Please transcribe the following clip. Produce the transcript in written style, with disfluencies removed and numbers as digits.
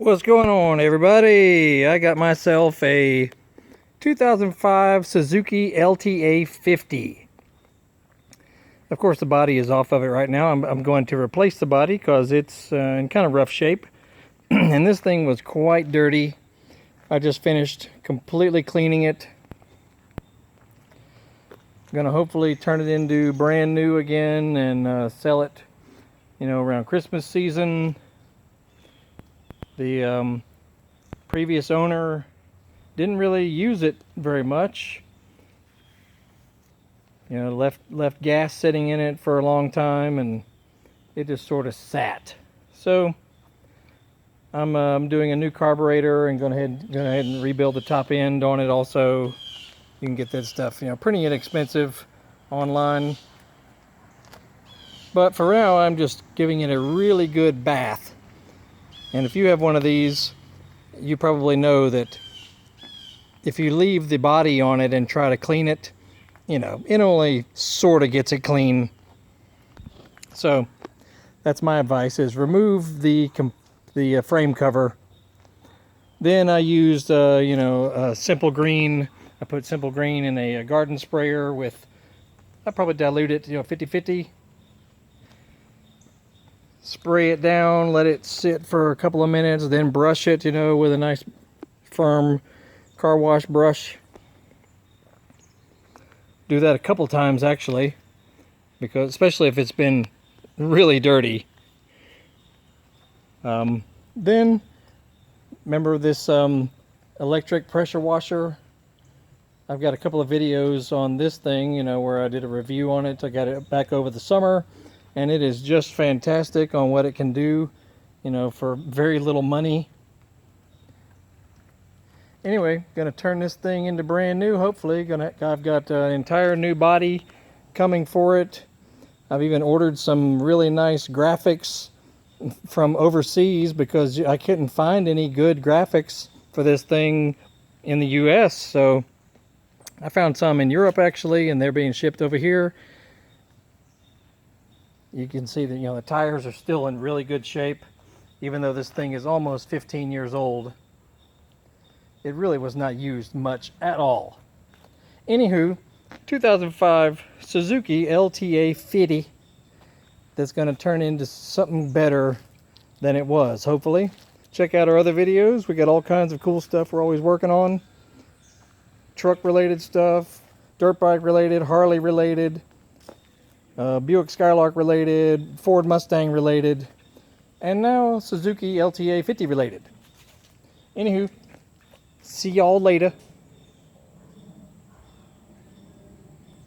What's going on, everybody? I got myself a 2005 Suzuki LTA50. Of course, the body is off of it right now. I'm going to replace the body because it's in kind of rough shape. And this thing was quite dirty. I just finished completely cleaning it. I'm going to hopefully turn it into brand new again and sell it, around Christmas season. The previous owner didn't really use it very much. Left gas sitting in it for a long time, and it just sort of sat. So I'm doing a new carburetor and going ahead and rebuild the top end on it. Also, you can get that stuff, pretty inexpensive online. But for now, I'm just giving it a really good bath. And if you have one of these, you probably know that if you leave the body on it and try to clean it, it only sort of gets it clean. So that's my advice, is remove the frame cover. Then I used Simple Green. I put Simple Green in a garden sprayer with, I probably dilute it 50-50. Spray it down, let it sit for a couple of minutes, then brush it, with a nice firm car wash brush. Do that a couple times actually, because especially if it's been really dirty. Then remember this electric pressure washer. I've got a couple of videos on this thing, where I did a review on it. I got it back over the summer, and it is just fantastic on what it can do, for very little money. Anyway, gonna turn this thing into brand new. Hopefully, I've got an entire new body coming for it. I've even ordered some really nice graphics from overseas because I couldn't find any good graphics for this thing in the US. So I found some in Europe actually, and they're being shipped over here. You can see that the tires are still in really good shape, even though this thing is almost 15 years old. It really was not used much at all. Anywho, 2005 Suzuki LTA50 that's going to turn into something better than it was, hopefully. Check out our other videos. We got all kinds of cool stuff we're always working on. Truck related stuff, dirt bike related, Harley related, Buick Skylark related, Ford Mustang related, and now Suzuki LTA50 related. Anywho, see y'all later.